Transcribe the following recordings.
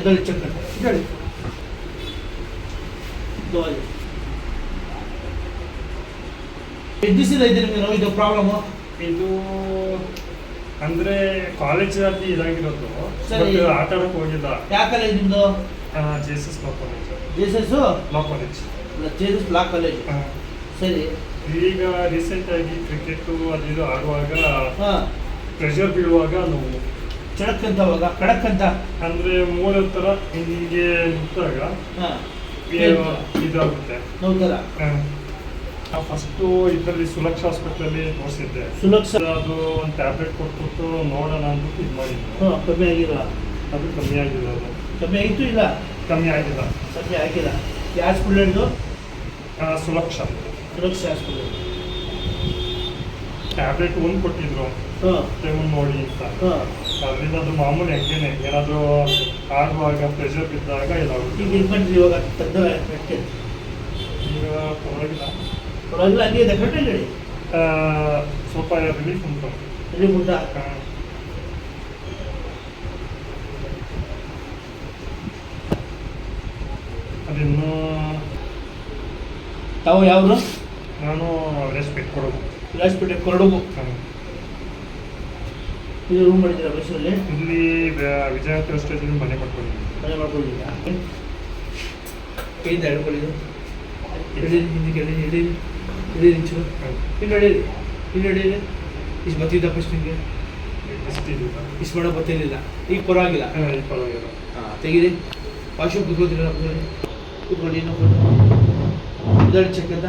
ಇದರಲ್ಲಿ ಚೆಕ್ ಹೇಳಿ ಎದ್ದಿಸಿದ ಇದೆ ನಿಮಗೆ ಇದು ಪ್ರಾಬ್ಲಮ್ ಇದು ಅಂದ್ರೆ ಕಾಲೇಜಲ್ಲಿ ಇದಾಗಿರೋದು ಸರಿ. ಬಟ್ ಆಟ ಆಡಕ್ ಹೋಗಿಲ್ಲ. ಯಾವ ಕಾಲೇಜ್ ನಿಮ್ಮದು? JSS law college. JSS law college. JSS law college. ಸರಿ. ಈಗ ರೀಸೆಂಟ್ ಆಗಿ ಕ್ರಿಕೆಟ್ ಅದು ಇದು ಆಡುವಾಗ ಹಾ ಪ್ರೆಷರ್ ಬೀಳುವಾಗ ನಾವು ಚಡಕ್ಕಂತವಾಗ ಕಡಕ್ಕಂತ ಅಂದ್ರೆ ಮೂಲೆ ತರ ಹಿಂಗೆ ನಿಂತಾಗ ಹಾ ಇದಾಗುತ್ತೆ. ನೋಡ್ತಾರ ಫಸ್ಟು ಇದರಲ್ಲಿ ಸುಲಕ್ಷ ಹಾಸ್ಪಿಟ್ಲಲ್ಲಿ ತೋರಿಸಿದ್ದೆ. ಸುಲಕ್ಷ ಅದು ಒಂದು ಟ್ಯಾಬ್ಲೆಟ್ ಕೊಟ್ಬಿಟ್ಟು ನೋಡೋಣ ಅಂದ್ಬಿಟ್ಟು ಇದು ಮಾಡಿದ್ದು. ಕಮ್ಮಿ ಆಗಿಲ್ಲ. ಅದು ಕಮ್ಮಿ ಆಗಿಲ್ಲ. ಅದು ಕಮ್ಮಿ ಆಗಿತ್ತು ಇಲ್ಲ ಕಮ್ಮಿ ಆಗಿಲ್ಲ. ಕಮ್ಮಿ ಆಗಿಲ್ಲ. ಯಾವ ಹಾಸ್ಪಿಟ್ಲ್ ಹಿಡಿದು? ಸುಲಕ್ಷ ಸುರಕ್ಷಾ ಹಾಸ್ಪಿಟ್ಲ್. ಟ್ಯಾಬ್ಲೆಟ್ ಒಂದು ಕೊಟ್ಟಿದ್ರು ಹಾಂ ತಗೊಂಡು ನೋಡಿ ಅಂತ. ಹಾಂ ಅದರಿಂದ ಅದು ಮಾಮೂಲಿ ಹಂಗೇನೆ ಏನಾದರೂ ಆಡುವಾಗ ಪ್ರೆಷರ್ ಬಿದ್ದಾಗ ಇದಾಗುತ್ತೆ. ಈಗ ಇದು ಮಾಡಿದ್ರಿ ಇವಾಗ ತೆಗ್ದ ಮೆಟ್ಕೆ ಈಗ ಪರವಾಗಿಲ್ಲ. ಪರವಾಗಿಲ್ಲ ಹಂಗೆ ಇದೆ ಕರೆಕ್ಟಾಗಿ ಹೇಳಿ. ಸ್ವಲ್ಪ ರಿಲೀಫ್ ಉಂಟು. ಇಲ್ಲಿ ಮುಟ್ಟ ಅದಿನ್ನು ತಾವು ಯಾವುದು? ನಾನು ರೆಸ್ಪೆಕ್ಟ್ ಕೊಡೋದು. ವಿಲಾಸ್ಪೇಟೆ ಕೊರಡುಗು. ಇದು ರೂಮ್ ಮಾಡಿದ್ದೀರಾ ಬಸ್ಸಲ್ಲಿ? ಇಲ್ಲಿ ವಿಜಯಪುರ ಸ್ಟೇಷನ್ ಮನೆ ಮಾಡ್ಕೊಂಡಿದ್ದೀನಿ. ಮನೆ ಮಾಡ್ಕೊಂಡಿದ್ದೀರಾ? ಕೈಯಿಂದ ಹೇಳ್ಕೊಳ್ಳಿದ್ದು ಎಳೀರಿ, ಹಿಂದಿಗೆ ಎಳೀರಿ, ಎಳೀರಿ, ಎಳೀರಿ ಇಂಚು ಇಲ್ಲಿ ಎಳೀರಿ, ಇಲ್ಲಿ ಎಳೀರಿ. ಇಷ್ಟು ಬತ್ತಿದ್ದ ಫಸ್ಟ್ ನಿಮಗೆ? ಇಷ್ಟು ಮಾಡೋ ಗೊತ್ತಿರಲಿಲ್ಲ. ಈಗ ಪರವಾಗಿಲ್ಲ. ಈಗ ಪರವಾಗಿಲ್ಲ. ಹಾಂ ತೆಗೀರಿ. ವಾಶ್ರೂಮ್ ಕೂತ್ಕೊಳ್ತೀರಲ್ಲ ಕೂತ್ಕೊಳ್ಳಿ, ಕೂತ್ಕೊಳ್ಳಿ. ಇನ್ನೂ ಇದರಲ್ಲಿ ಚೆಕ್ ಅಂತ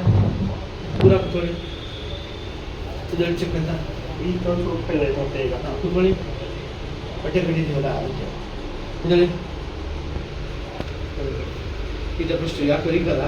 ಪೂರ ಕೂತ್ಕೊಳ್ಳಿ. ಇದರಲ್ಲಿ ಚೆಕ್ ಅಂತ ಈಗ ಸ್ವಲ್ಪ ಇದಾಯ್ತು ಮತ್ತೆ ಈಗ. ಕೂತ್ಕೊಳ್ಳಿ. ಬಟ್ಟೆ ಕಟ್ಟಿದ್ದೀವಲ್ಲ ಅದಕ್ಕೆ ಇದರಲ್ಲಿ ಇದು ಫಸ್ಟ್ ಯಾಕೆ ಬರೀಕಲ್ಲ